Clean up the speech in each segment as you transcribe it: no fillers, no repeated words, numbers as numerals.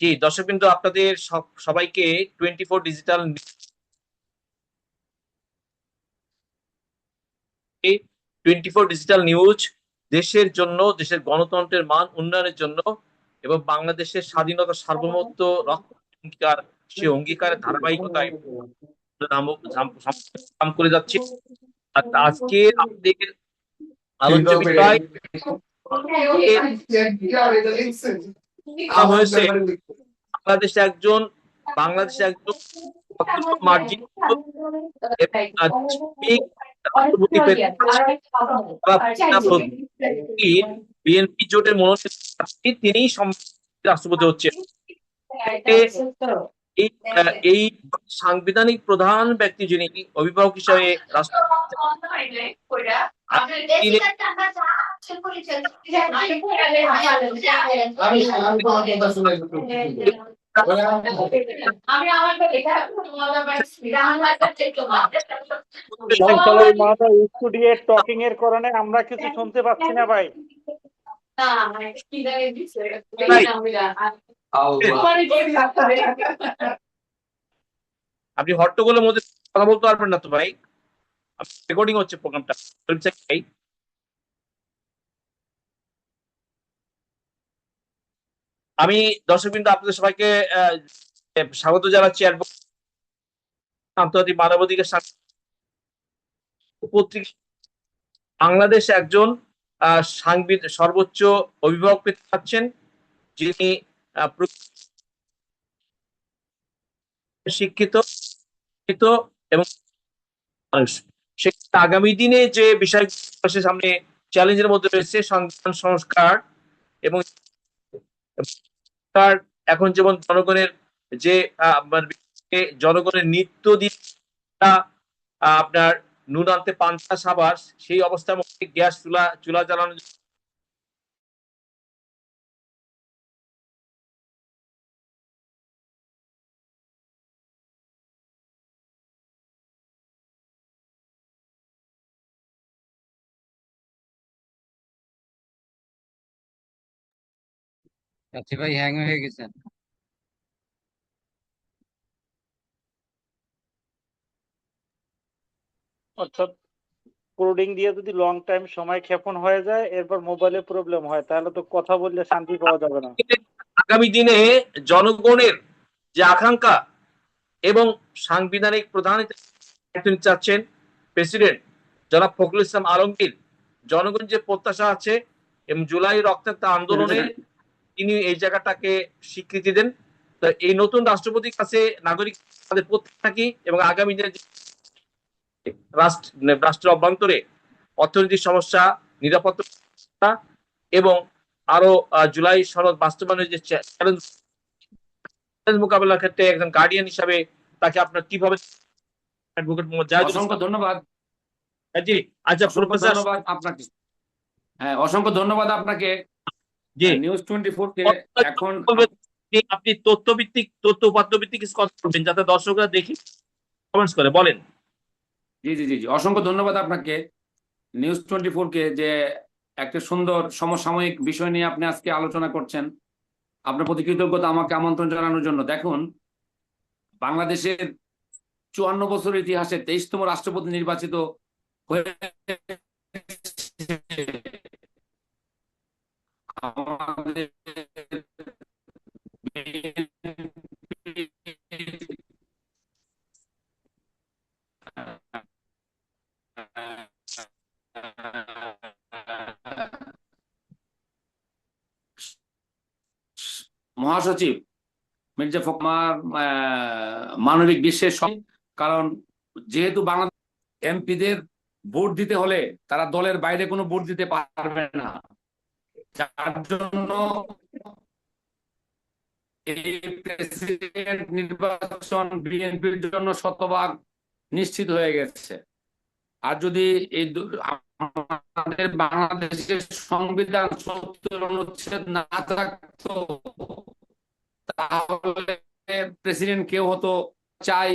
জি, দর্শকবৃন্দ আপনাদের সবাইকে 24 ডিজিটাল 24 ডিজিটাল নিউজ দেশের জন্য, দেশের গণতন্ত্রের মান উন্নয়নের জন্য এবং বাংলাদেশের স্বাধীনতা সার্বভৌমত্ব রক্ষার অঙ্গীকার, সে অঙ্গীকারের ধারাবাহিকতায় কাম করে যাচ্ছে। আর আজকে আপনাদের আলোচ্য বিষয় হয়েছে বাংলাদেশে একজন মার্জিন বিএনপি জোটের মনোনীত তিনি রাষ্ট্রপতি হচ্ছে। এই সাংবিধানিক প্রধান ব্যক্তি যিনি অভিভাবক হিসাবে টকিং এর কারণে আমরা কিছু শুনতে পাচ্ছি না ভাই। আপনি হট্টগোলের মধ্যে কথা বলতে পারবেন না তো ভাই, রেকর্ডিং হচ্ছে প্রোগ্রামটা। আমি দর্শকবৃন্দ আপনাদের সবাইকে স্বাগত জানাচ্ছি আন্তর্জাতিক মানবাধিকার পত্রিকা। বাংলাদেশ একজন সর্বোচ্চ অভিভাবক পেতে পাচ্ছেন যিনি শিক্ষিত এবং আগামী দিনে যে বিষয় সামনে চ্যালেঞ্জের মধ্যে রয়েছে সংবিধান সংস্কার এবং এখন যেমন জনগণের নিত্য দিন আপনার নুন আনতে পান্তা সাবাস, সেই অবস্থার মধ্যে গ্যাস চুলা জ্বালানো আচ্ছা ভাই, হ্যাং হয়ে গেছেন। অর্থাৎ কোডিং দিয়ে যদি লং টাইম সময় ক্ষেপণ হয়ে যায়, এরপর মোবাইলে প্রবলেম হয়, তাহলে তো কথা বললে শান্তি পাওয়া যাবে না। আগামী দিনে জনগণের যে আকাঙ্ক্ষা এবং সাংবিধানিক প্রধান তিনি চাচ্ছেন প্রেসিডেন্ট জনাব ফখরুল ইসলাম আলমগীর, জনগণ যে প্রত্যাশা আছে এবং জুলাই রক্তাক্ত আন্দোলনে তিনি এই জায়গাটাকে স্বীকৃতি দেন। তো এই নতুন রাষ্ট্রপতির কাছে নাগরিক তাদের প্রত্যাশা থাকি এবং আগামী দিনে রাষ্ট্রের অভ্যন্তরে অর্থনৈতিক সমস্যা, নিরাপত্তা এবং আরো জুলাই সনদ বাস্তবায়নের যে চ্যালেঞ্জ মোকাবেলার ক্ষেত্রে একজন গার্ডিয়ান হিসাবে তাকে আপনার কিভাবে। অসংখ্য ধন্যবাদ। জি আচ্ছা প্রফেসর, ধন্যবাদ আপনাকে। হ্যাঁ, অসংখ্য ধন্যবাদ আপনাকে। জি, নিউজ 24 কে এখন আপনি তথ্য উপাত্ত ভিত্তিক কথা বলবেন যাতে দর্শকরা দেখি কমেন্টস করে বলেন। জি জি জি জি অসংখ্য ধন্যবাদ আপনাকে নিউজ 24 কে, যে একটা সুন্দর সমসাময়িক বিষয় নিয়ে আপনি আজকে আলোচনা করছেন। আপনার প্রতি কৃতজ্ঞতা আমাকে আমন্ত্রণ জানানোর জন্য। দেখুন, বাংলাদেশের 54 বছরের ইতিহাসে 23তম রাষ্ট্রপতি নির্বাচিত হয়ে আমাদের মহাসচিব মির্জা ফখরুল মানবিক বিশ্বের, কারণ যেহেতু বাংলাদেশ এমপিদের ভোট দিতে হলে তারা দলের বাইরে কোনো ভোট দিতে পারবে না, যার জন্য এই প্রেসিডেন্ট নির্বাচন বিএনপির জন্য শতভাগ নিশ্চিত হয়ে গেছে। আর যদি এই আমাদের বাংলাদেশের সংবিধান ৭০ অনুচ্ছেদ না থাকতো, তাহলে প্রেসিডেন্ট কেউ হতো চাই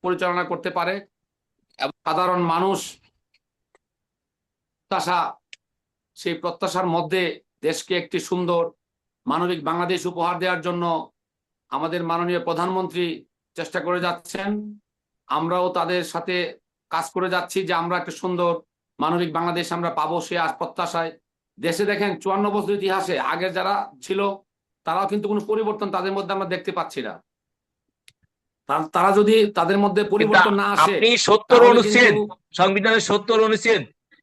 পরিচালনা করতে পারে এবং সাধারণ মানুষ প্রত্যাশা, সেই প্রত্যাশার মধ্যে দেশকে একটি সুন্দর মানবিক বাংলাদেশ উপহার দেওয়ার জন্য আমাদের মাননীয় প্রধানমন্ত্রী চেষ্টা করে যাচ্ছেন। আমরাও তাদের সাথে কাজ করে যাচ্ছি যে আমরা একটা সুন্দর মানবিক বাংলাদেশ আমরা পাবো সে প্রত্যাশায়। দেশে দেখেন 54 বছর ইতিহাসে আগের যারা ছিল তারাও কিন্তু কোনো পরিবর্তন তাদের মধ্যে আমরা দেখতে পাচ্ছি না। তারা যদি তাদের মধ্যে পরিবর্তন না আসে, আপনি 70 অনুচ্ছেদ, সংবিধানের 70 অনুচ্ছেদ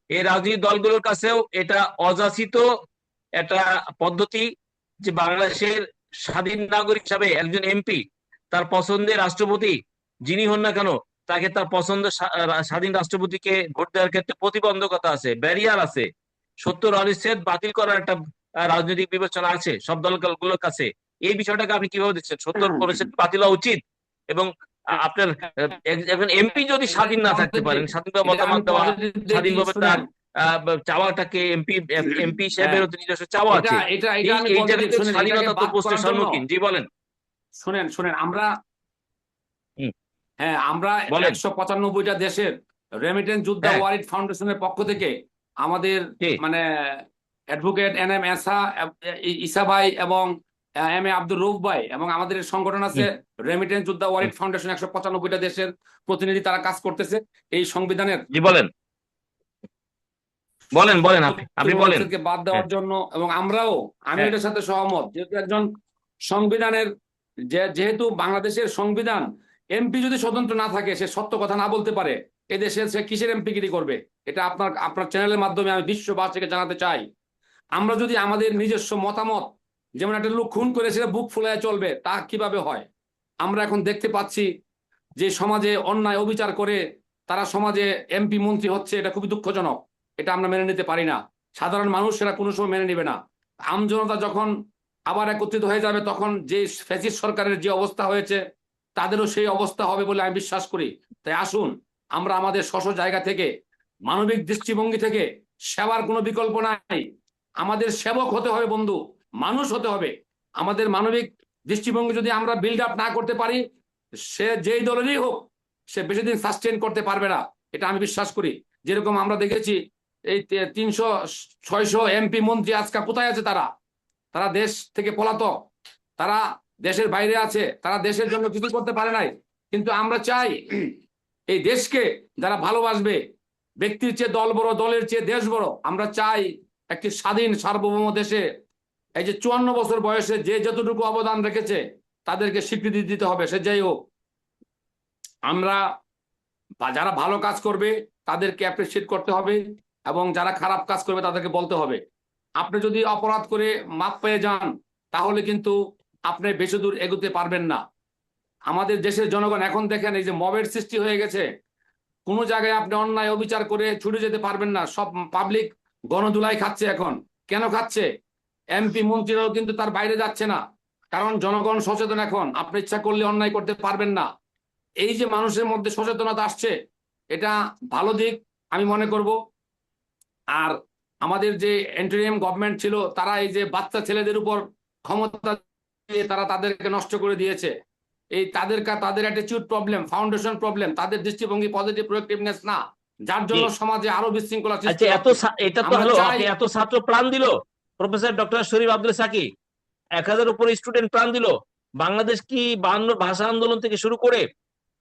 এই রাজনৈতিক দলগুলোর কাছেও এটা অযাচিত একটা পদ্ধতি যে বাংলাদেশের স্বাধীন নাগরিক হিসাবে একজন এমপি তার পছন্দের রাষ্ট্রপতি যিনি হন না কেন তাকে তার পছন্দের স্বাধীন রাষ্ট্রপতিকে ভোট দেওয়ার ক্ষেত্রে প্রতিবন্ধকতা আছে, ব্যারিয়ার আছে। 70 অনুচ্ছেদ বাতিল করার একটা রাজনৈতিক বিবেচনা আছে সব দলগুলোর কাছে। এই বিষয়টাকে আপনি কিভাবে দেখছেন? 70 অনুচ্ছেদ বাতিল হওয়া উচিত এবং আপনার একজন এমপি যদি স্বাধীন না থাকতে পারেন, স্বাধীনভাবে মতামত দেওয়া, স্বাধীনভাবে তার চাওয়াটাকে এমপি সাহেবের নিজস্ব চাওয়া আছে, এই জায়গায় স্বাধীনতা তো প্রশ্নের সম্মুখীন। জি বলেন। শুনেন আমরা আমরা 195টা দেশের রেমিটেন্স যোদ্ধা ওয়ারিড ফাউন্ডেশনের পক্ষ থেকে আমাদের মানে অ্যাডভোকেট NM ইসা ভাই এবং MA আব্দুর রউফ ভাই এবং আমাদের সংগঠন আছে রেমিটেন্স যোদ্ধা ওয়ারিড ফাউন্ডেশন, 195টা দেশের প্রতিনিধি তারা কাজ করতেছে এই সংবিধানের বলেন আপনি বলেন বাদ দেওয়ার জন্য। এবং আমি এটার সাথে সহমত, যেহেতু একজন সংবিধানের যেহেতু বাংলাদেশের সংবিধান এমপি যদি স্বতন্ত্র না থাকে, সে সত্য কথা না বলতে পারে, এদেশে সে কিসের এমপিগিরি করবে? এটা আপনার চ্যানেলের মাধ্যমে আমি বিশ্ববাসীকে জানাতে চাই। আমরা যদি আমাদের নিজস্ব মতামত, যেমন একটা লোক খুন করে সেটা বুক ফুলায় চলবে, তা কিভাবে হয়? আমরা এখন দেখতে পাচ্ছি যে সমাজে অন্যায় অবিচার করে তারা সমাজে এমপি মন্ত্রী হচ্ছে, এটা খুবই দুঃখজনক। এটা আমরা মেনে নিতে পারি না। সাধারণ মানুষ সেটা কোনো সময় মেনে নেবে না। আমজনতা যখন আবার একত্রিত হয়ে যাবে, তখন যে ফ্যাসিস্ট সরকারের যে অবস্থা হয়েছে তাদেরও সেই অবস্থা হবে বলে আমি বিশ্বাস করি। তাই আসুন আমরা আমাদের স্ব জায়গা থেকে, মানবিক দৃষ্টিভঙ্গি থেকে, সেবার কোনো বিকল্প নাই, আমাদের সেবক হতে হবে বন্ধু, মানুষ হতে হবে। আমাদের মানবিক দৃষ্টিভঙ্গি যদি আমরা বিল্ড আপ না করতে পারি, সে যেই দলেরই হোক সে বেশি দিন সাস্টেন করতে পারবে না, এটা আমি বিশ্বাস করি। যেরকম আমরা দেখেছি এই 300-600 এমপি মন্ত্রী আজকে কোথায় আছে? তারা দেশ থেকে পলাতক, তারা দেশের বাইরে আছে, তারা দেশের জন্য কিছু করতে পারে নাই। কিন্তু আমরা চাই এই দেশকে যারা ভালোবাসবে, ব্যক্তির চেয়ে দল বড়, দলের চেয়ে দেশ বড়, আমরা চাই একটি স্বাধীন সার্বভৌম দেশে এই যে 54 বছর বয়সে যে যতটুকু অবদান রেখেছে তাদেরকে স্বীকৃতি দিতে হবে। সে যাই হোক, আমরা যারা ভালো কাজ করবে তাদেরকে অ্যাপ্রিসিয়েট করতে হবে এবং যারা খারাপ কাজ করবে তাদেরকে বলতে হবে। আপনি যদি অপরাধ করে মাপ পেয়ে যান তাহলে কিন্তু আপনি বেশি দূর এগোতে পারবেন না। আমাদের দেশের জনগণ এখন দেখেন এই যে মবের সৃষ্টি হয়ে গেছে, কোনো জায়গায় আপনি অন্যায় অবিচার করে ছুটে যেতে পারবেন না। সব পাবলিক গণধুলাই খাচ্ছে। এখন কেন খাচ্ছে? এমপি মন্ত্রীরাও কিন্তু তার বাইরে যাচ্ছে না, কারণ জনগণ সচেতন। এখন আপনি ইচ্ছা করলে অন্যায় করতে পারবেন না। এই যে মানুষের মধ্যে সচেতনতা আসছে, এটা ভালো দিক আমি মনে করব। আর আমাদের যে ইন্টারিম গভর্নমেন্ট ছিল, তারা এই যে বাচ্চা ছেলেদের উপর ক্ষমতা দিয়ে তারা তাদেরকে নষ্ট করে দিয়েছে। এই তাদের অ্যাটিটিউড প্রবলেম, ফাউন্ডেশন প্রবলেম, তাদের দৃষ্টিভঙ্গি পজিটিভ প্রোঅ্যাক্টিভনেস না, যার জন্য সমাজে আরো বিশৃঙ্খলা সৃষ্টি হচ্ছে। এটা তো হলো আপনি এত ছাত্র প্রাণ দিল, প্রফেসর ডক্টর শরীফ আব্দুল সাকি 1000 উপরে স্টুডেন্ট প্রাণ দিল। বাংলাদেশ কি 52 ভাষা আন্দোলন থেকে শুরু করে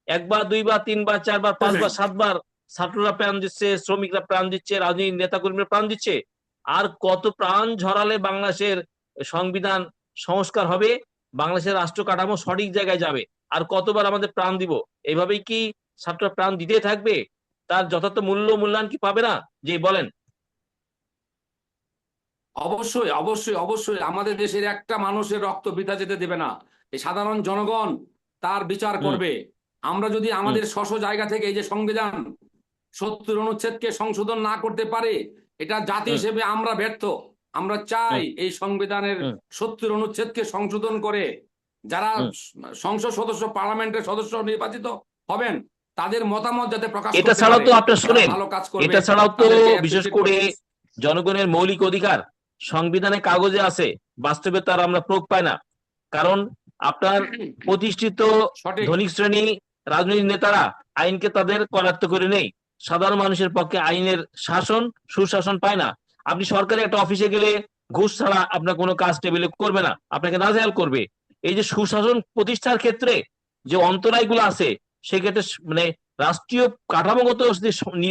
1 বার 2 বার 3 বার 4 বার 5 বার 7 বার ছাত্ররা প্রাণ দিচ্ছে, শ্রমিকরা প্রাণ দিচ্ছে, রাজনৈতিক নেতাকর্মীরা প্রাণ দিচ্ছে। আর কত প্রাণ ঝরালে বাংলাদেশের সংবিধান সংস্কার হবে, বাংলাদেশের রাষ্ট্র কাঠামো সঠিক জায়গায় যাবে? আর কতবার আমাদের প্রাণ দিব? এইভাবেই কি ছাত্ররা প্রাণ দিতে থাকবে? তার যথার্থ মূল্যায়ন কি পাবে না? জি বলেন। অবশ্যই অবশ্যই অবশ্যই আমাদের দেশের একটা মানুষের রক্ত বৃথা যেতে দেবে না। এই সাধারণ জনগণ তার বিচার করবে। আমরা যদি আমাদের স্ব জায়গা থেকে এই যে সংবিধান 70 অনুচ্ছেদকে সংশোধন না করতে পারে, এটা জাতি হিসেবে আমরা ব্যর্থ। আমরা চাই এই সংবিধানের 70 অনুচ্ছেদকে সংশোধন করে যারা সংসদ সদস্য, পার্লামেন্টের সদস্য নির্বাচিত হবেন, তাদের মতামত যাতে প্রকাশ করতে পারে। এটা ছাড়াও তো আপনারা শুনেন, এটা ছাড়াও তো বিশেষ করে জনগণের মৌলিক অধিকার সংবিধানে কাগজে আছে, বাস্তবে তার আমরা প্রয়োগ পাই না। কারণ আপনার প্রতিষ্ঠিত ধনিক শ্রেণী রাজনৈতিক নেতারা আইনকে তাদের করায়ত্ত করে নেই। সাধারণ মানুষের পক্ষে আইনের শাসন সুশাসন পায় না। আপনি সরকারি একটা অফিসে গেলে ঘুষ ছাড়া আপনার কোনো কাজ টেবিলে করবে না, আপনাকে নাজেহাল করবে। এই যে সুশাসন প্রতিষ্ঠার ক্ষেত্রে যে অন্তরায়গুলো আছে, সেক্ষেত্রে মানে রাষ্ট্রীয় কাঠামোগত যে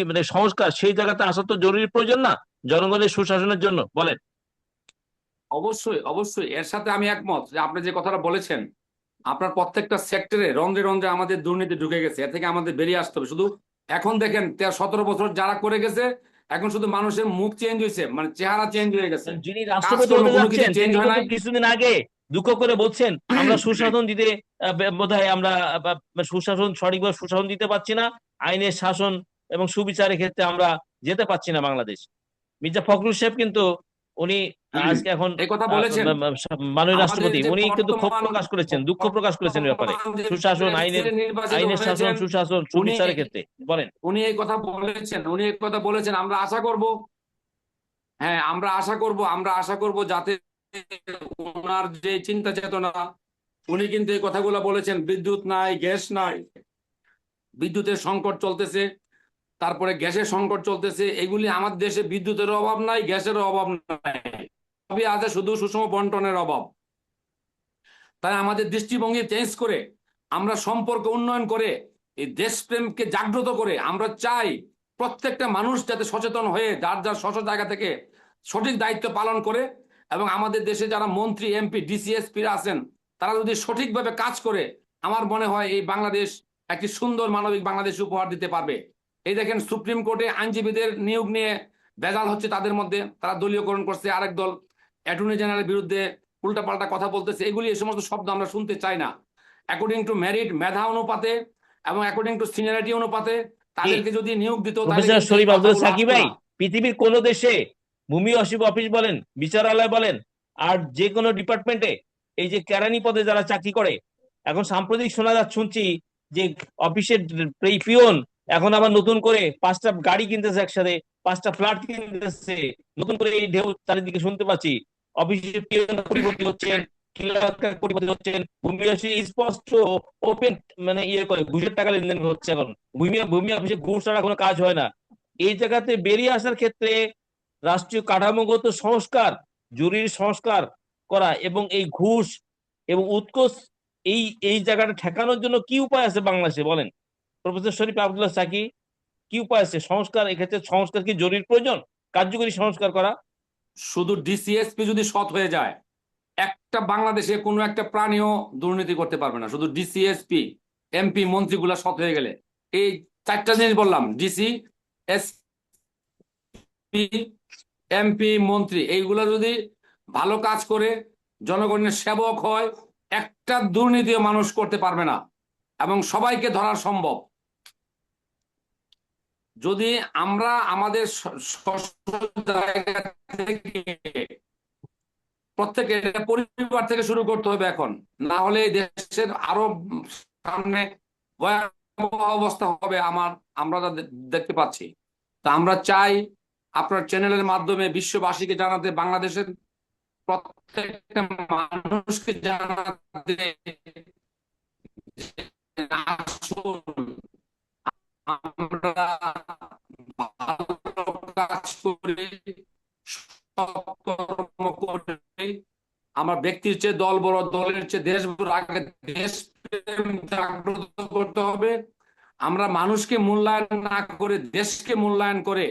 মানে সংস্কার, সেই জায়গাতে আসা তো জরুরি প্রয়োজন না জনগণের সুশাসনের জন্য? বলেন। অবশ্যই অবশ্যই এর সাথে আমি একমত যে আপনি যে কথাটা বলেছেন, আপনার প্রত্যেকটা সেক্টরে রন্ধ্রে রন্ধ্রে আমাদের দুর্নীতি ঢুকে গেছে, এর থেকে আমাদের বেরিয়ে আসতে হবে। শুধু এখন দেখেন 17 বছর যারা করে গেছে, এখন শুধু মানুষের মুখ চেঞ্জ হয়েছে, মানে চেহারা চেঞ্জ হয়ে গেছে, যিনি রাষ্ট্রপতি কাজকর্ম হতে কোনো কিছু যাচ্ছেন চেঞ্জ তিনি হয় কিন্তু নাই। কিছুদিন আগে দুঃখ করে বলছেন, আমরা সুশাসন দিতে বোধহয় আমরা সুশাসন সঠিকভাবে সুশাসন দিতে পারছি না, আইনের শাসন এবং সুবিচারের ক্ষেত্রে আমরা যেতে পারছি না বাংলাদেশ। মির্জা ফখরুল সাহেব কিন্তু উনি আজকে এখন এই কথা বলেছেন। মাননীয় আমাদের রাষ্ট্রপতি যে উনি কিন্তু ক্ষোভ বর্তমান প্রকাশ করেছেন, দুঃখ প্রকাশ করেছেন এই ব্যাপারে, বর্তমান যে সুশাসন, আইনের প্রেসিডেন্ট নির্বাচিত আইনের শাসন, হয়েছেন, সুশাসন, উনি সুবিচারের ক্ষেত্রে। বলেন। উনি এই কথা বলেছেন, উনি এই কথা বলেছেন। আমরা আশা করব, হ্যাঁ আমরা আশা করব যাতে ওনার যে চিন্তা চেতনা, উনি কিন্তু এই কথাগুলো বলেছেন, বিদ্যুৎ নাই, গ্যাস নাই, বিদ্যুতের সংকট চলতেছে, তারপরে গ্যাসের সংকট চলতেছে। এগুলি আমাদের দেশে বিদ্যুতের অভাব নাই, গ্যাসের অভাব নাই, সবই আছে, শুধু সুষম বন্টনের অভাব। তাই আমাদের দৃষ্টিভঙ্গি চেঞ্জ করে, আমরা সম্পর্ক উন্নয়ন করে, এই দেশপ্রেমকে জাগ্রত করে, আমরা চাই প্রত্যেকটা মানুষ যাতে সচেতন হয়ে যার যার স্ব জায়গা থেকে সঠিক দায়িত্ব পালন করে, এবং আমাদের দেশে যারা মন্ত্রী, এমপি, ডিসিএসপিরা আছেন, তারা যদি সঠিকভাবে কাজ করে, আমার মনে হয় এই বাংলাদেশ একটি সুন্দর মানবিক বাংলাদেশ উপহার দিতে পারবে। এই দেখেন সুপ্রিম কোর্টে আইনজীবীদের নিয়োগ নিয়ে ভেজাল হচ্ছে, তাদের মধ্যে তারা দলীয়করণ করছে, আরেক দল অ্যাটর্নি জেনারেলের বিরুদ্ধে উল্টাপাল্টা কথা বলতেছে। এগুলি, এই সমস্ত শব্দ আমরা শুনতে চাই না। অ্যাকর্ডিং টু মেরিট, মেধা অনুপাতে এবং অ্যাকর্ডিং টু সিনিয়রিটি অনুপাতে তাদেরকে যদি নিয়োগ দিত, তাহলে প্রফেসর কিন্তু এই শরীফ আব্দুল কথাগুলো সাকিব আসতো ভাই, না। পৃথিবীর কোন দেশে ভূমি অফিস বলেন, বিচারালয় বলেন, আর যে কোনো ডিপার্টমেন্টে এই যে কেরানি পদে যারা চাকরি করে, এখন সাম্প্রতিক শুনছি যে অফিসের পিয়ন এখন আবার নতুন করে 5টা গাড়ি কিনতেছে, একসাথে 5টা ফ্ল্যাট কিনতেছে, নতুন করে এই ঢেউ চারিদিকে শুনতে পাচ্ছি। অফিসের পিয়ন পরিবর্তন হচ্ছেন, ক্লার্ক পরিবর্তন হচ্ছেন, ভূমি অফিসে স্পষ্ট ওপেন মানে করে ঘুষের টাকা লেনদেন হচ্ছে এখন। ভূমি অফিসে ঘুষ ছাড়া কোনো কাজ হয় না। এই জায়গাতে বেরিয়ে আসার ক্ষেত্রে রাষ্ট্রীয় কাঠামোগত সংস্কার, জরুরি সংস্কার করা, এবং এই ঘুষ এবং উৎকোচ এই এই জায়গাটা ঠেকানোর জন্য কি উপায় আছে বাংলাদেশে? বলেন প্রফেসর শরীফ আব্দুল্লাহ সাকি, কি উপায় আছে? সংস্কার, এক্ষেত্রে সংস্কার কি জরুরি প্রয়োজন, কার্যকরী সংস্কার করা? শুধু ডিসিএসপি যদি সৎ হয়ে যায়, একটা বাংলাদেশে কোনো একটা প্রাণীও দুর্নীতি করতে পারবে না। শুধু ডিসিএসপি, এমপি, মন্ত্রীগুলা সৎ হয়ে গেলে, এই 4টা জিনিস বললাম, ডিসি, এসপি, এমপি, মন্ত্রী, এইগুলা যদি ভালো কাজ করে, জনগণের সেবক হয়, একটা দুর্নীতিও মানুষ করতে পারবে না, এবং সবাইকে ধরা সম্ভব। যদি আমরা আমাদের জায়গা থেকে প্রত্যেকে, পরিবার থেকে শুরু করতে হবে এখন, না হলে এই দেশের আরো সামনে ভয়াবহ অবস্থা হবে আমরা যা দেখতে পাচ্ছি। তা আমরা চাই আপনার চ্যানেলের মাধ্যমে বিশ্ববাসীকে জানাতে, বাংলাদেশের প্রত্যেকটা মানুষকে জানাতে, আসুন আমরা ভালো কাজ করি, সৎকর্ম করি। আমার ব্যক্তির চেয়ে দল বড়, দলের চেয়ে দেশ বড়, আগে দেশপ্রেম জাগ্রত করতে হবে। আমরা মানুষকে মূল্যায়ন না করে দেশকে মূল্যায়ন করে,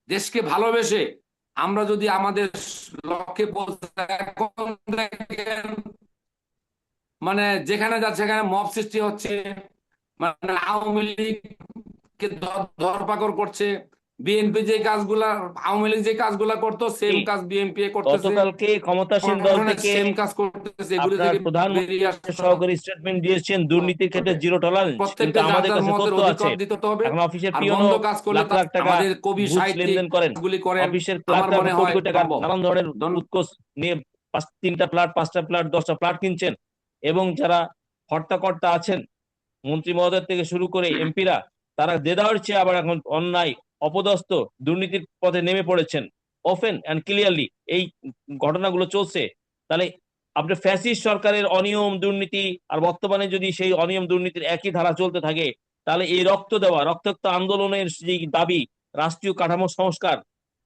দেশকে ভালোবেসে আমরা যদি আমাদের লক্ষ্যে পৌঁছাতে, এখন দেখেন মানে যেখানে যাচ্ছে সেখানে মব সৃষ্টি হচ্ছে, মানে আওয়ামী লীগকে ধরপাকড় করছে, বিএনপি যে কাজগুলা, আওয়ামী লীগ যে কাজগুলা করতো, সেম কাজ বিএনপি করতেছে, গতকালকে ক্ষমতাসীন দল থেকে সেম কাজ করতেছে। এগুলি আপনার থেকে বেরিয়ে প্রধানমন্ত্রী আসতে সহকারী স্টেটমেন্ট দিয়েছেন, দুর্নীতির ক্ষেত্রে জিরো টলারেন্স, কিন্তু প্রত্যেককে যার আমাদের যার কাছে মতের তথ্য আছে অধিকার দিতে হবে। এখন অফিসের আর পিয়নও মন্দ কাজ করলে লাখ লাখ টাকা আমাদের কবি ঘুষ সাহিত্যিক লেনদেন করেন, গুলি করেন। অফিসের আমার ক্লার্করা মনে কোটি হয় কোটি টাকা নানান ধরনের উৎকোচ নিয়ে 3টা ফ্ল্যাট, 5টা ফ্ল্যাট, 10টা ফ্ল্যাট কিনছেন। এবং যারা হর্তাকর্তা আছেন, মন্ত্রী মহোদয় থেকে শুরু করে এমপিরা, তারা দেদার চেয়ে আবার এখন অন্যায়, অপদস্থ, দুর্নীতির পথে নেমে পড়েছেন ওপেন অ্যান্ড ক্লিয়ারলি। এই ঘটনাগুলো চলছে। তাহলে আপনার ফ্যাসিস্ট সরকারের অনিয়ম দুর্নীতি আর বর্তমানে যদি সেই অনিয়ম দুর্নীতির একই ধারা চলতে থাকে, তাহলে এই রক্তাক্ত আন্দোলনের যে দাবি রাষ্ট্রীয় কাঠামো সংস্কার,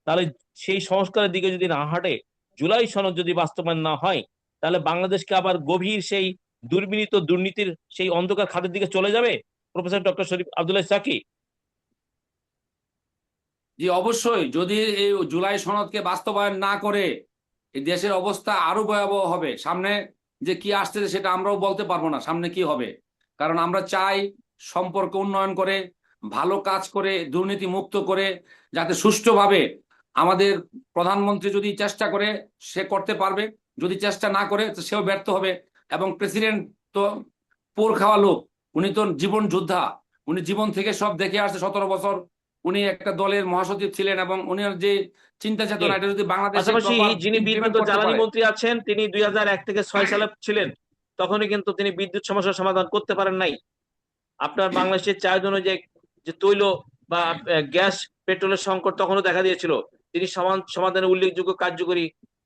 তাহলে সেই সংস্কারের দিকে যদি না হাঁটে, জুলাই সনদ যদি বাস্তবায়ন না হয়, তাহলে বাংলাদেশকে আবার গভীর সেই দুর্বিনীত দুর্নীতির সেই অন্ধকার খাদের দিকে চলে যাবে? প্রফেসর ডক্টর শরীফ আব্দুল্লাহ সাকি। জি অবশ্যই, যদি এই জুলাই সনদকে বাস্তবায়ন না করে এই দেশের অবস্থা আরো ভয়াবহ হবে। সামনে যে কি আসছে সেটা আমরাও বলতে পারবো না সামনে কি হবে, কারণ আমরা চাই সম্পর্ক উন্নয়ন করে, ভালো কাজ করে, দুর্নীতি মুক্ত করে, যাতে সুষ্ঠুভাবে আমাদের প্রধানমন্ত্রী যদি চেষ্টা করে সে করতে পারবে, যদি চেষ্টা না করে তো সেও ব্যর্থ হবে। এবং প্রেসিডেন্ট তো পোর খাওয়া লোক, উনি তো জীবন যোদ্ধা, উনি জীবন থেকে সব দেখে আসছে 17 বছর। উনি একটা দলের মহাসচিব ছিলেন এবং উনি যে চিন্তা চেতনা এটা যদি বাংলাদেশে পাশাপাশি প্রপার যিনি ইমপ্লিমেন্ট বিদ্যুৎ ও করতে জ্বালানি পারে। মন্ত্রী আছেন, তিনি 2001 থেকে 6 সালে ছিলেন, তখনই কিন্তু তিনি বিদ্যুৎ সমস্যার সমাধান করতে পারেন নাই। আপনার বাংলাদেশের চাহিদা অনুযায়ী যে তৈল বা গ্যাস পেট্রোলের সংকট তখনও দেখা দিয়েছিল, তিনি সমাধানে উল্লেখযোগ্য কার্যকরী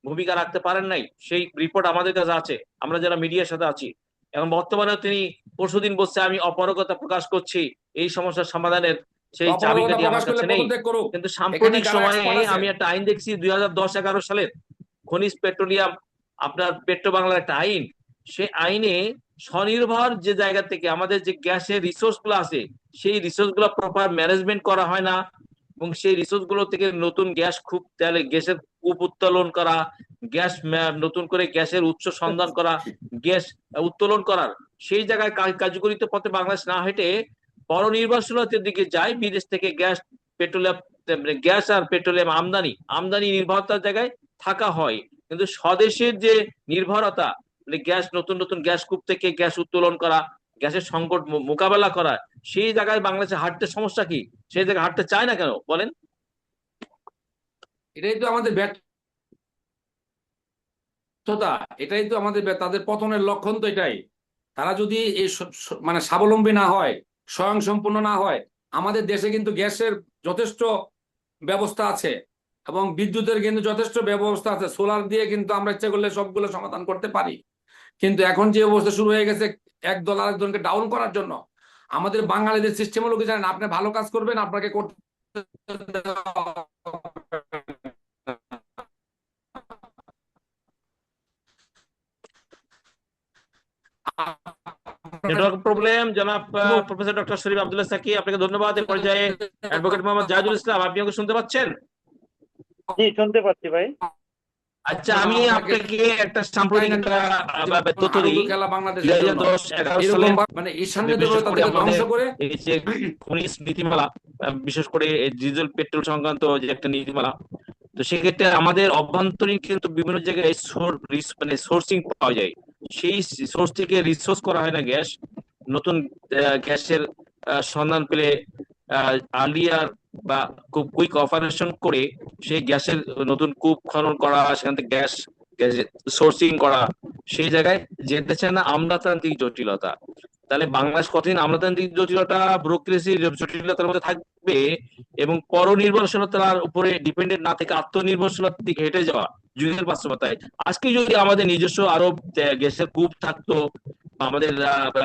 ভূমিকা রাখতে পারেন নাই। সেই রিপোর্ট আমাদের কাছে আছে, আমরা যারা মিডিয়ার সাথে আছি। এখন বর্তমানে তিনি পরশুদিন বলছে আমি অপারগতা প্রকাশ করছি, এই সমস্যার সমাধানের সেই অপারগতা চাবিকাঠি প্রকাশ আমার করলে কাছে নেই। পদত্যাগ করুক। কিন্তু এখানে সাম্প্রতিক যারা সময়ে এক্সপার্ট আছে, আমি একটা আইন দেখছি 2010-11 সালের খনিজ পেট্রোলিয়াম, আপনার পেট্রো বাংলার একটা আইন। সে আইনে স্বনির্ভর যে জায়গা থেকে আমাদের যে গ্যাসের রিসোর্স গুলো আছে, সেই রিসোর্স গুলো প্রপার ম্যানেজমেন্ট করা হয় না, এবং সেই রিসোর্স গুলো থেকে নতুন গ্যাস খুব তাহলে গ্যাসের কূপ উত্তোলন করা, গ্যাস নতুন করে গ্যাসের উৎস সন্ধান করা, গ্যাস উত্তোলন করার সেই জায়গায় কার্যকরিত পথে বাংলাদেশ না হেঁটে পরনির্ভরশীলতার দিকে যায়। বিদেশ থেকে গ্যাস পেট্রোলিয়াম, গ্যাস আর পেট্রোলিয়াম আমদানি নির্ভরতার জায়গায় থাকা হয়। কিন্তু স্বদেশের যে নির্ভরতা, মানে গ্যাস, নতুন নতুন গ্যাস কূপ থেকে গ্যাস উত্তোলন করা, গ্যাসের সংকট মোকাবেলা করা, সেই জায়গায় বাংলাদেশে হাঁটতে সমস্যা কি? সেই জায়গায় হাঁটতে চায় না কেন বলেন? এটাই তো আমাদের ব্যর্থতা, এটাই তো আমাদের তাদের পতনের লক্ষণ তো এটাই। তারা যদি এই মানে স্বাবলম্বী না হয়, স্বয়ং সম্পূর্ণ না হয়। আমাদের দেশে কিন্তু গ্যাসের যথেষ্ট ব্যবস্থা আছে এবং বিদ্যুতের কিন্তু যথেষ্ট ব্যবস্থা আছে, সোলার দিয়ে কিন্তু আমরা ইচ্ছা করলে সবগুলো সমাধান করতে পারি। কিন্তু এখন যে অবস্থা শুরু হয়ে গেছে একদল আরেকজনকে ডাউন করার জন্য, আমাদের বাঙালিদের সিস্টেম হলো কি জানেন, আপনি ভালো কাজ করবেন আপনাকে করতে নেটওয়ার্ক প্রবলেম জনাব প্রফেসর ডক্টর শরীফ আব্দুল্লাহ সাকি, আপনাকে ধন্যবাদ। এই পর্যায়ে অ্যাডভোকেট মোহাম্মদ জাহিদুল ইসলাম, আপনি আমাকে শুনতে পাচ্ছেন? জি, শুনতে পাচ্ছি ভাই। আচ্ছা, আমি আপনাকে আপনাকে একটা সাম্প্রতিক একটা তথ্য হাডুডু দিই। খেলা বাংলাদেশের জন্য 2010-11 সালে এরকম মানে ঈশান্যদেব বিশেষ করে তাদেরকে ধ্বংস আমাদের করে। এই যে খনিজ নীতিমালা, বিশেষ করে ডিজেল পেট্রোল সংক্রান্ত যে একটা নীতিমালা, তো সেক্ষেত্রে আমাদের অভ্যন্তরীণ কিন্তু বিভিন্ন জায়গায় মানে সোর্সিং পাওয়া যায়। সেই সোর্স থেকে রিসোর্স করা হয় না গ্যাস। নতুন গ্যাসের সন্ধান পেলে আর্লিয়ার বা খুব কুইক অপারেশন করে সেই গ্যাসের নতুন কূপ খনন করা, সেখান থেকে গ্যাস সোর্সিং করা, সেই জায়গায় যেতে চায় না আমলাতান্ত্রিক জটিলতা। তাহলে বাংলাদেশ কতদিন আমলাতান্ত্রিক জটিলতা, ব্যুরোক্রেসির জটিলতার মধ্যে থাকবে এবং পরনির্ভরশীলতার উপরে ডিপেন্ডেন্ট না থেকে আত্মনির্ভরশীলতার দিকে হেঁটে যাওয়া যুগের বাস্তবতায়? আজকে যদি আমাদের নিজস্ব আরো গ্যাসের কূপ থাকতো, আমাদের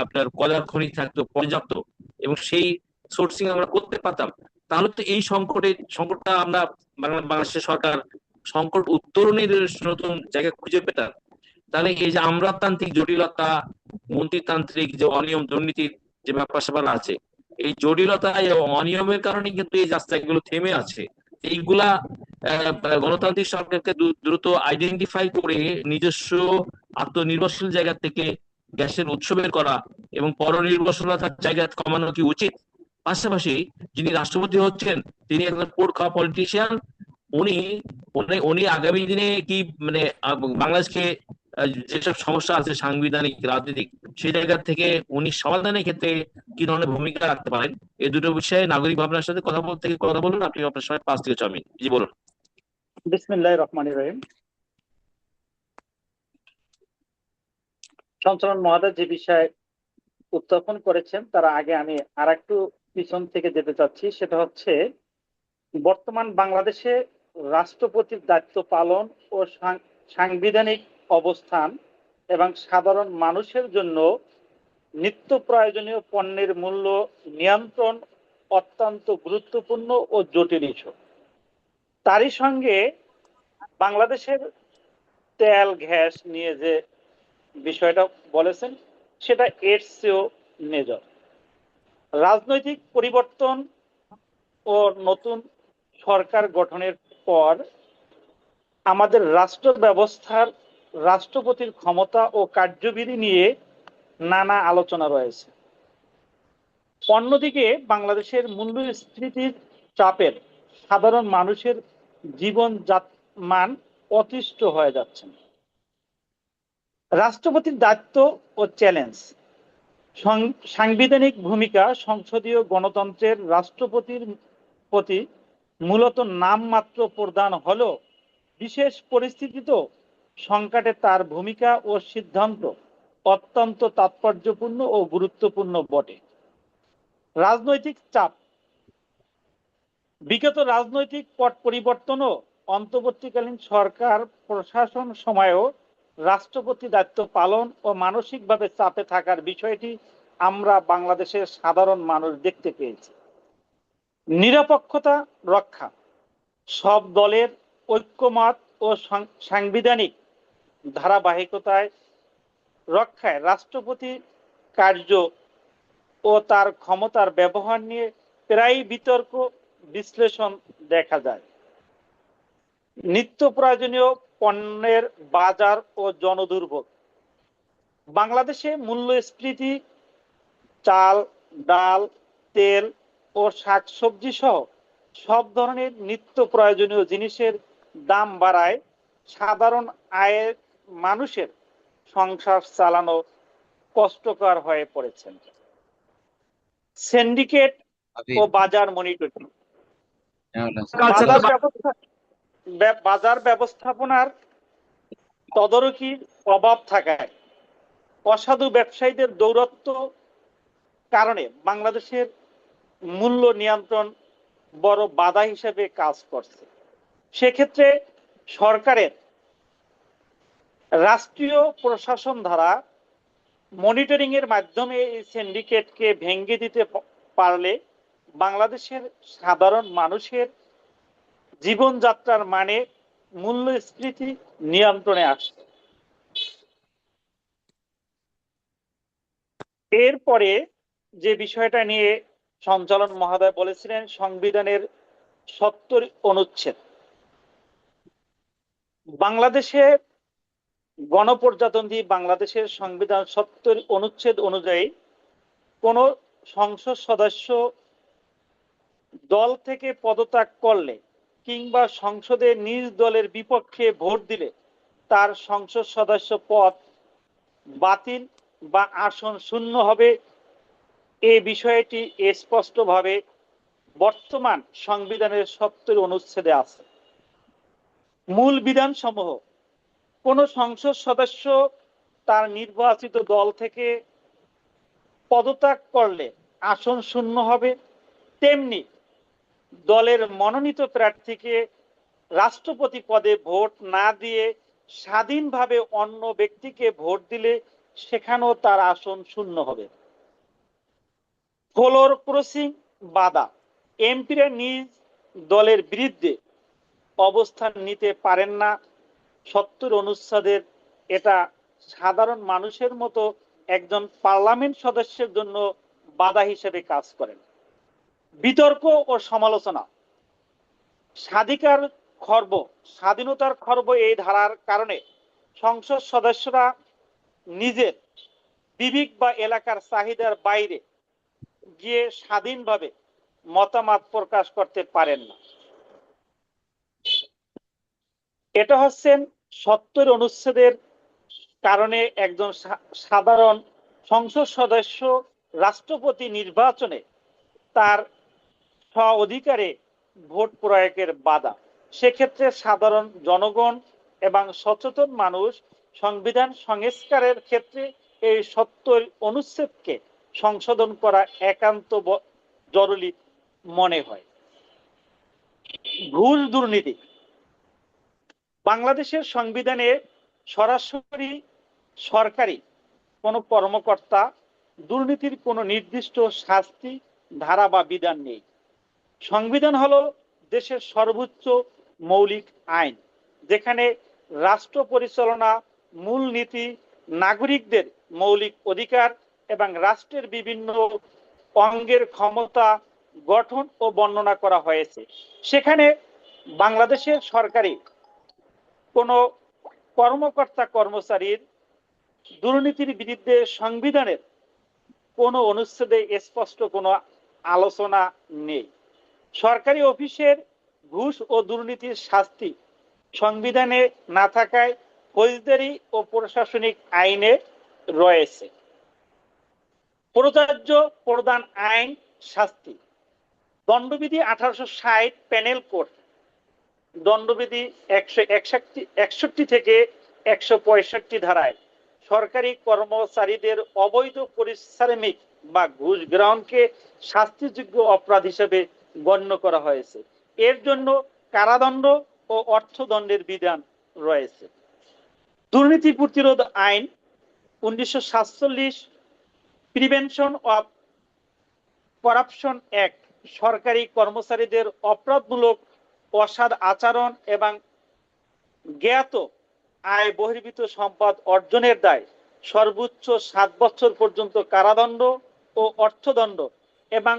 আপনার কয়লার খনি থাকতো পর্যাপ্ত, এবং সেই সোর্সিং আমরা করতে পারতাম, তাহলে তো এই সংকটটা আমরা বাংলাদেশের সরকার সংকট উত্তরণের নতুন জায়গা খুঁজে পেতাম। তাহলে এই যে আমলাতান্ত্রিক জটিলতা, মন্ত্রীতান্ত্রিক যে অনিয়ম দুর্নীতির যে ব্যাপার স্যাপার আছে, এই জটিলতা এবং অনিয়মের কারণে কিন্তু এই রাস্তাগুলো থেমে আছে। এইগুলা গণতান্ত্রিক সরকারকে দ্রুত আইডেন্টিফাই করে নিজস্ব আত্মনির্ভরশীল জায়গা থেকে গ্যাসের উৎস বের করা এবং পরনির্ভরশীলতার জায়গা কমানো কি উচিত? পাশাপাশি যিনি রাষ্ট্রপতি হচ্ছেন, তিনি একজন পোড় খাওয়া পলিটিশিয়ান। উনি উনি আগামী দিনে কি মানে বাংলাদেশকে যেসব সমস্যা আছে সাংবিধানিক রাজনৈতিক, সেই জায়গা থেকে উনি সমাধানের ক্ষেত্রে কি ধরনের ভূমিকা রাখতে পারেন, এই দুটো বিষয়ে নাগরিক ভাবনার সাথে কথা বলুন। আপনি আপনার সময় 5 থেকে 6 মিনিট, জি বলুন। বিসমিল্লাহির রহমানির রহিম। সঞ্চালন মহোদয় যে বিষয়ে উত্থাপন করেছেন তার আগে আমি আরেকটু পিছন থেকে যেতে চাচ্ছি। সেটা হচ্ছে বর্তমান বাংলাদেশে রাষ্ট্রপতির দায়িত্ব পালন ও সাংবিধানিক অবস্থান এবং সাধারণ মানুষের জন্য নিত্য প্রয়োজনীয় পণ্যের মূল্য নিয়ন্ত্রণ অত্যন্ত গুরুত্বপূর্ণ ও জটিল ইস্যু। তারই সঙ্গে বাংলাদেশের তেল গ্যাস নিয়ে যে বিষয়টা বলেছেন সেটা এর চেয়েও মেজর। রাজনৈতিক পরিবর্তন ও নতুন সরকার গঠনের পর আমাদের রাষ্ট্র ব্যবস্থার রাষ্ট্রপতির ক্ষমতা ও কার্যবিধি নিয়ে নানা আলোচনা রয়েছে। অন্যদিকে বাংলাদেশের মূল্যস্ফীতির চাপের সাধারণ মানুষের জীবনযাত্রার মান অতিষ্ঠ হয়ে যাচ্ছে। রাষ্ট্রপতির দায়িত্ব ও চ্যালেঞ্জ। সাংবিধানিক ভূমিকা। সংসদীয় গণতন্ত্রের রাষ্ট্রপতির প্রতি মূলত নামমাত্র প্রদান হলেও বিশেষ পরিস্থিতিতেও সংকটে তার ভূমিকা ও সিদ্ধান্ত অত্যন্ত তাৎপর্যপূর্ণ ও গুরুত্বপূর্ণ বটে। রাজনৈতিক চাপ। বিগত রাজনৈতিক পট পরিবর্তন ও অন্তর্বর্তীকালীন সরকার প্রশাসন সময়েও রাষ্ট্রপতি দায়িত্ব পালন ও মানসিকভাবে চাপে থাকার বিষয়টি আমরা বাংলাদেশের সাধারণ মানুষ দেখতে পেয়েছি। নিরপেক্ষতা রক্ষা। সব দলের ঐক্যমত ও সাংবিধানিক ধারাবাহিকতায় রক্ষায় রাষ্ট্রপতি কার্য ও তার ক্ষমতার ব্যবহার নিয়ে প্রায় বিতর্ক বিশ্লেষণ দেখা যায়। নিত্য প্রয়োজনীয় পণ্যের বাজার ও জনদুর্ভোগ। বাংলাদেশে মূল্যস্ফীতি চাল, ডাল, তেল ও শাকসবজি সহ সব ধরনের নিত্য প্রয়োজনীয় জিনিসের দাম বাড়ায় সাধারণ আয়ের মানুষের সংসার চালানো কষ্টকর হয়ে পড়েছে। সিন্ডিকেট ও বাজার মনিটরিং। বাজার ব্যবস্থাপনার তদারকির অভাব থাকায় অসাধু ব্যবসায়ীদের দৌরাত্ম্য কারণে বাংলাদেশের মূল্য নিয়ন্ত্রণ বড় বাধা হিসেবে কাজ করছে। সেক্ষেত্রে সরকারের রাষ্ট্রীয় প্রশাসন দ্বারা মনিটরিং এর মাধ্যমে এই সিন্ডিকেটকে ভেঙে দিতে পারলে বাংলাদেশের সাধারণ মানুষের জীবনযাত্রার মানে মূল্যস্ফীতি নিয়ন্ত্রণে আসবে। এরপরে যে বিষয়টা নিয়ে সঞ্চালন মহোদয় বলেছিলেন, সংবিধানের 70 অনুচ্ছেদ। বাংলাদেশে গণপ্রজাতন্ত্রী বাংলাদেশের সংবিধান 70 অনুচ্ছেদ অনুযায়ী কোন সংসদ সদস্য দল থেকে পদত্যাগ করলে কিংবা সংসদে নিজ দলের বিপক্ষে ভোট দিলে তার সংসদ সদস্য পদ বাতিল বা আসন শূন্য হবে। এই বিষয়টি স্পষ্টভাবে বর্তমান সংবিধানের 70 অনুচ্ছেদে আছে। মূল বিধানসমূহ। কোন সংসদ সদস্য তার নির্বাচিত দল থেকে পদত্যাগ করলে আসন শূন্য হবে, তেমনি দলের মনোনীত প্রার্থীকে রাষ্ট্রপতি পদে ভোট না দিয়ে স্বাধীনভাবে অন্য ব্যক্তিকে ভোট দিলে সেখানেও তার আসন শূন্য হবে। ফ্লোর ক্রসিং বাধা। এমপিরা নিজ দলের বিরুদ্ধে অবস্থান নিতে পারেন না। 70 অনুচ্ছেদের এটা সাধারণ মানুষের মতো একজন পার্লামেন্ট সদস্যের জন্য বাধা হিসেবে কাজ করেন। বিতর্ক ও সমালোচনা। স্বাধীনতার খর্ব এই ধারার কারণে সংসদ সদস্যরা নিজের বিবেক বা এলাকার চাহিদার বাইরে গিয়ে স্বাধীনভাবে মতামত প্রকাশ করতে পারেন না। এটা হচ্ছেন 70 অনুচ্ছেদের কারণে একজন সাধারণ সংসদ সদস্য রাষ্ট্রপতি নির্বাচনে তার স্ব-অধিকারে ভোট প্রয়োগের বাধা। সেক্ষেত্রে সাধারণ জনগণ এবং সচেতন মানুষ সংবিধান সংস্কারের ক্ষেত্রে এই 70 অনুচ্ছেদকে সংশোধন করা একান্ত জরুরি মনে হয়। ঘুষ দুর্নীতি। বাংলাদেশের সংবিধানে সরাসরি সরকারি কোন কর্মকর্তা দুর্নীতির কোন নির্দিষ্ট শাস্তি ধারা বা বিধান নেই। সংবিধান হলো দেশের সর্বোচ্চ মৌলিক আইন, যেখানে রাষ্ট্র পরিচালনা, মূলনীতি, নাগরিকদের মৌলিক অধিকার এবং রাষ্ট্রের বিভিন্ন অঙ্গের ক্ষমতা গঠন ও বর্ণনা করা হয়েছে। সেখানে বাংলাদেশের সরকারি কোনো কর্মকর্তা কর্মচারীর দুর্নীতির বিরুদ্ধে সংবিধানের কোনো অনুচ্ছেদে স্পষ্ট কোনো আলোচনা নেই। সরকারি অফিসের ঘুষ ও দুর্নীতির শাস্তি সংবিধানে না থাকায় ফৌজদারি ও প্রশাসনিক আইনে রয়েছে। প্রযোজ্য প্রধান আইন শাস্তি দণ্ডবিধি 1860 প্যানেল কোড, দণ্ডবিধি 161 থেকে 165 ধারায় সরকারি কর্মচারীদের অবৈধ পারিশ্রমিক বা ঘুষ গ্রহণকে শাস্তিযোগ্য অপরাধ হিসেবে গণ্য করা হয়েছে। এর জন্য কারাদণ্ড ও অর্থদণ্ডের বিধান রয়েছে। দুর্নীতি প্রতিরোধ আইন 1947 প্রিভেনশন অফ করাপশন অ্যাক্ট সরকারি কর্মচারীদের অপরাধমূলক অসৎ আচরণ এবং জ্ঞাত আয় বহির্ভূত সম্পদ অর্জনের দায় সর্বোচ্চ 7 বছর পর্যন্ত কারাদণ্ড ও অর্থদণ্ড এবং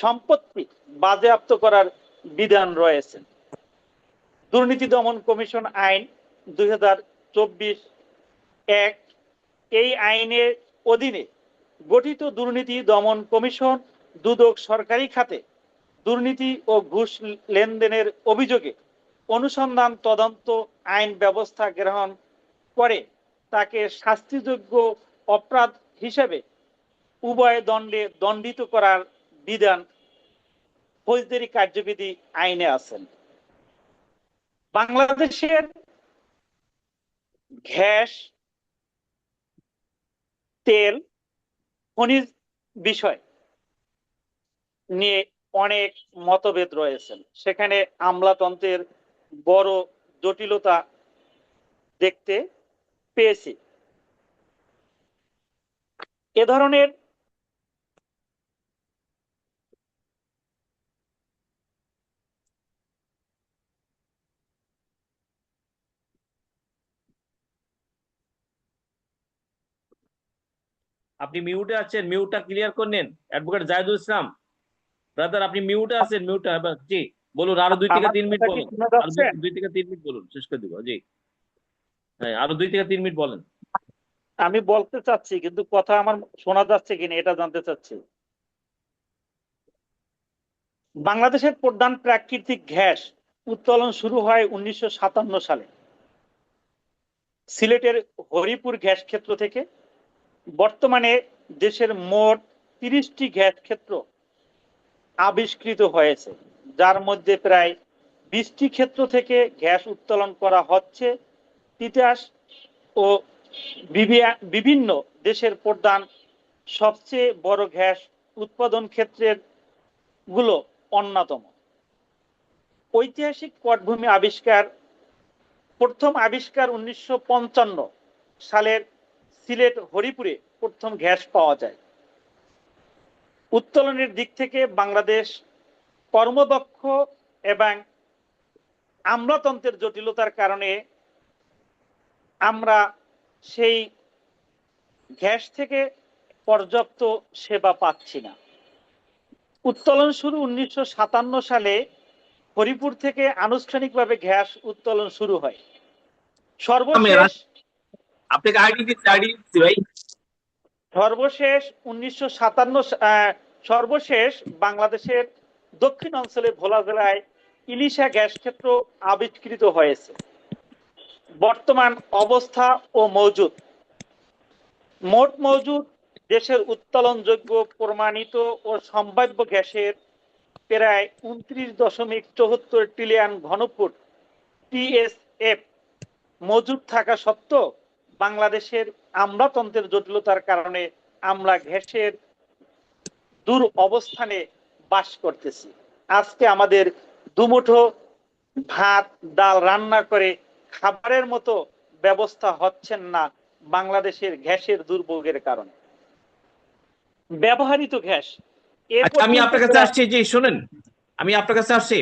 সম্পত্তি বাজেয়াপ্ত করার বিধান রয়েছে। দুর্নীতি দমন কমিশন আইন 2024 এক এই আইনের অধীনে গঠিত দুর্নীতি দমন কমিশন দুদক সরকারি খাতে দুর্নীতি ও ঘুষ লেনদেনের অভিযোগে অনুসন্ধান তদন্ত আইন ব্যবস্থা গ্রহণ করে তাকে শাস্তিযোগ্য অপরাধ হিসেবে উভয় দণ্ডে দণ্ডিত করার বিধান ফৌজদারি কার্যবিধি আইনে আছেন। বাংলাদেশের গ্যাস, তেল, খনিজ বিষয় নিয়ে অনেক মতভেদ রয়েছে। সেখানে আমলাতন্ত্রের বড় জটিলতা দেখতে পেয়েছি। এ ধরনের আপনি মিউটে আছেন, মিউটটা ক্লিয়ার করে নেন। অ্যাডভোকেট জাহিদুল ইসলাম ব্রাদার, আপনি মিউটে আছেন, মিউটে। জি বলুন, আরো 2 থেকে 3 মিনিট আমার কথা কি বলুন। শোনা আরো যাচ্ছে? 2 থেকে 3 মিনিট বলুন, শেষ করে দিব। জি হ্যাঁ, আরো 2 থেকে 3 মিনিট বলেন। আমি বলতে চাচ্ছি কিন্তু কথা আমার শোনা যাচ্ছে কিনা এটা জানতে চাচ্ছি। বাংলাদেশের প্রধান প্রাকৃতিক গ্যাস উত্তোলন শুরু হয় 1957 সালে সিলেটের হরিপুর গ্যাস ক্ষেত্র থেকে। বর্তমানে দেশের মোট 30টি গ্যাস ক্ষেত্র আবিষ্কৃত হয়েছে, যার মধ্যে প্রায় 20টি ক্ষেত্র থেকে গ্যাস উত্তোলন করা হচ্ছে। তিতাস ও বিভিন্ন দেশের প্রধান সবচেয়ে বড় গ্যাস উৎপাদন ক্ষেত্রের গুলো অন্যতম। ঐতিহাসিক পটভূমি আবিষ্কার প্রথম আবিষ্কার 1955 সালের সিলেট হরিপুরে প্রথম গ্যাস পাওয়া যায়। উত্তোলনের দিক থেকে বাংলাদেশ কর্মদক্ষ এবং আমলাতন্ত্রের জটিলতার কারণে আমরা সেই গ্যাস থেকে পর্যাপ্ত সেবা পাচ্ছি না। উত্তোলন শুরু 1957 সালে হরিপুর থেকে আনুষ্ঠানিকভাবে গ্যাস উত্তোলন শুরু হয়। সর্বশেষ আপনাকে আইডি দিচ্ছি ভাই। সর্বশেষ 1957 সর্বশেষ বাংলাদেশের দক্ষিণ অঞ্চলে ভোলা জেলায় ইলিশা গ্যাস ক্ষেত্র আবিষ্কৃত হয়েছে। বর্তমান অবস্থা ও মোট মজুদ দেশের উত্তোলনযোগ্য প্রমাণিত ও সম্ভাব্য গ্যাসের প্রায় 29.74 ট্রিলিয়ন ঘনফুট টিএসএফ মজুদ থাকা সত্ত্বেও বাংলাদেশের আমলাতন্ত্রের জটিলতার কারণে আমরা গ্যাসের দূর অবস্থানে বাস করতেছি। আজকে আমাদের দুমুঠো ভাত ডাল রান্না করে খাবারের মতো ব্যবস্থা হচ্ছেন না বাংলাদেশের গ্যাসের দুর্ভোগের কারণে। ব্যবহৃত গ্যাস আমি আপনার কাছে আসছি। জি শুনেন, আমি আপনার কাছে আসছি।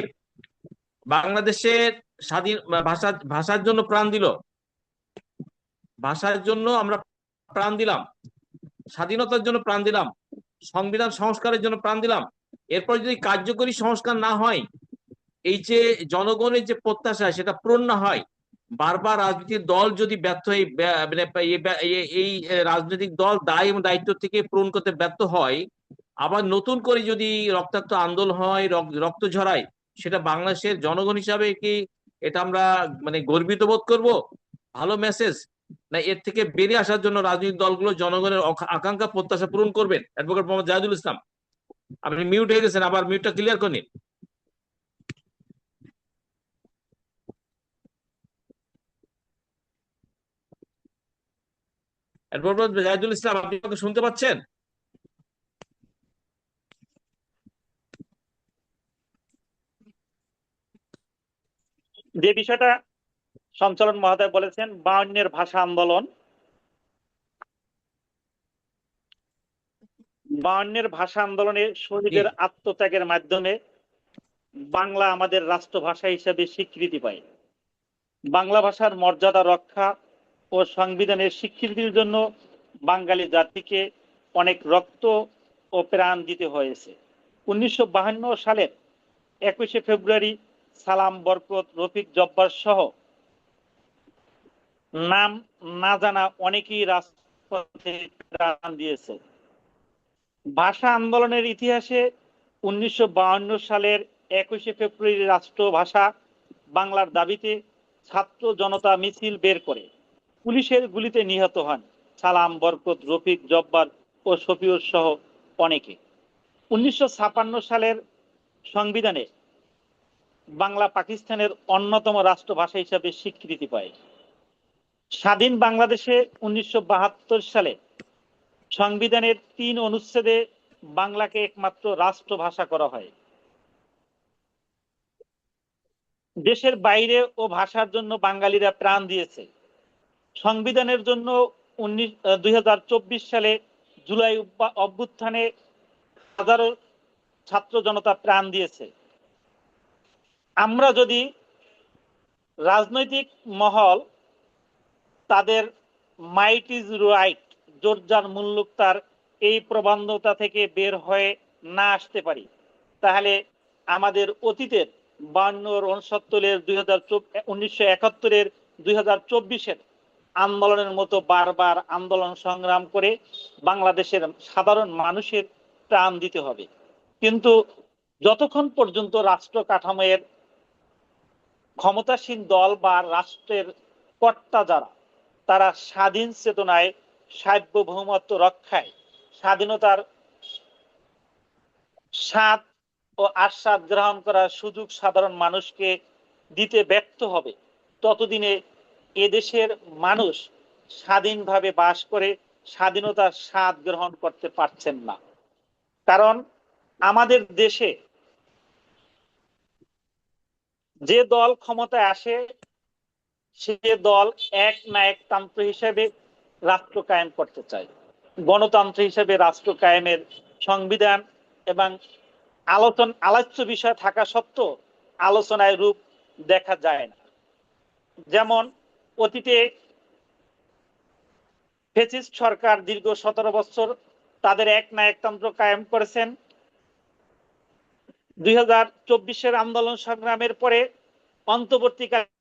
বাংলাদেশের স্বাধীন ভাষার জন্য প্রাণ দিল, ভাষার জন্য আমরা প্রাণ দিলাম, স্বাধীনতার জন্য প্রাণ দিলাম, সংবিধান সংস্কারের জন্য প্রাণ দিলাম। এরপর যদি কার্যকরী সংস্কার না হয়, এই যে জনগণের যে প্রত্যাশা সেটা পূরণ না হয়, বারবার রাজনৈতিক দল যদি ব্যর্থ মানে এই রাজনৈতিক দল দায় এবং দায়িত্ব থেকে পূরণ করতে ব্যর্থ হয়, আবার নতুন করে যদি রক্তাক্ত আন্দোলন হয়, রক্ত ঝরায়, সেটা বাংলাদেশের জনগণ হিসাবে কি এটা আমরা মানে গর্বিত বোধ করব? ভালো মেসেজ? না এর থেকে বেরিয়ে আসার জন্য রাজনৈতিক দলগুলো জনগণের আকাঙ্ক্ষা প্রত্যাশা পূরণ করবেন? অ্যাডভোকেট মোহাম্মদ জাহিদুল ইসলাম, আপনি মিউট হয়ে গেছেন, আবার মিউটটা ক্লিয়ার করে নিন। অ্যাডভোকেট জাহিদুল ইসলাম, আপনি আমাকে শুনতে পাচ্ছেন? যে বিষয়টা সঞ্চালন মহোদয় বলেছেন, 52-এর ভাষা আন্দোলন, 52-এর ভাষা আন্দোলনে শহীদের আত্মত্যাগের মাধ্যমে বাংলা আমাদের রাষ্ট্রভাষা হিসেবে স্বীকৃতি পায়। বাংলা ভাষার মর্যাদা রক্ষা ও সংবিধানের স্বীকৃতির জন্য বাঙালি জাতিকে অনেক রক্ত ও প্রাণ দিতে হয়েছে। 1952 সালের 21শে ফেব্রুয়ারি সালাম, বরকত, রফিক, জব্বার সহ নাম না জানা অনেকেই রাজপথে প্রাণ দিয়েছে। ভাষা আন্দোলনের ইতিহাসে 1952 সালের 21শে ফেব্রুয়ারি রাষ্ট্রভাষা বাংলার দাবিতে ছাত্র জনতা মিছিল বের করে পুলিশের গুলিতে নিহত হন সালাম, বরকত, রফিক, জব্বার ও শফিউর সহ অনেকে। 1956 সালের সংবিধানে বাংলা পাকিস্তানের অন্যতম রাষ্ট্রভাষা হিসাবে স্বীকৃতি পায়। স্বাধীন বাংলাদেশে 1972 সালে সংবিধানের 3 অনুচ্ছেদে বাংলাকে একমাত্র রাষ্ট্রভাষা করা হয়। দেশের বাইরে ও ভাষার জন্য বাঙালিরা প্রাণ দিয়েছে। সংবিধানের জন্য 2024 সালে জুলাই অভ্যুত্থানে হাজারো ছাত্র জনতা প্রাণ দিয়েছে। আমরা যদি রাজনৈতিক মহল তাদের মাইট ইজ রাইট, জোরজার মুল্লুক তার এই প্রবন্ধতা থেকে বের হয়ে না আসতে পারি, তাহলে আমাদের অতীতের 52, 69, 1971, 2024-এর আন্দোলনের মতো বারবার আন্দোলন সংগ্রাম করে বাংলাদেশের সাধারণ মানুষের প্রাণ দিতে হবে। কিন্তু যতক্ষণ পর্যন্ত রাষ্ট্র কাঠামোর ক্ষমতাসীন দল বা রাষ্ট্রের কর্তা যারা, তারা স্বাধীন চেতনায় সার্বভৌমত্ব রক্ষায় স্বাধীনতার স্বাদ ও আস্বাদ গ্রহণ করার সুযোগ সাধারণ মানুষকে দিতে ব্যর্থ হবে, ততদিনে এদেশের মানুষ স্বাধীনভাবে বাস করে স্বাধীনতার স্বাদ গ্রহণ করতে পারছেন না। কারণ আমাদের দেশে যে দল ক্ষমতায় আসে, সে দল এক না একতন্ত্র হিসেবে রাষ্ট্র কায়েম করতে চায়। গণতন্ত্র হিসেবে রাষ্ট্র কায়েমের সংবিধান এবং আলোচ্য বিষয় থাকা সত্ত্বেও আলোচনায় রূপ দেখা যায় না। যেমন অতীতে ফ্যাসিস্ট সরকার দীর্ঘ 17 বছর তাদের এক না একতন্ত্র কায়েম করেছেন। 2024-এর আন্দোলন সংগ্রামের পরে অন্তর্বর্তীকালীন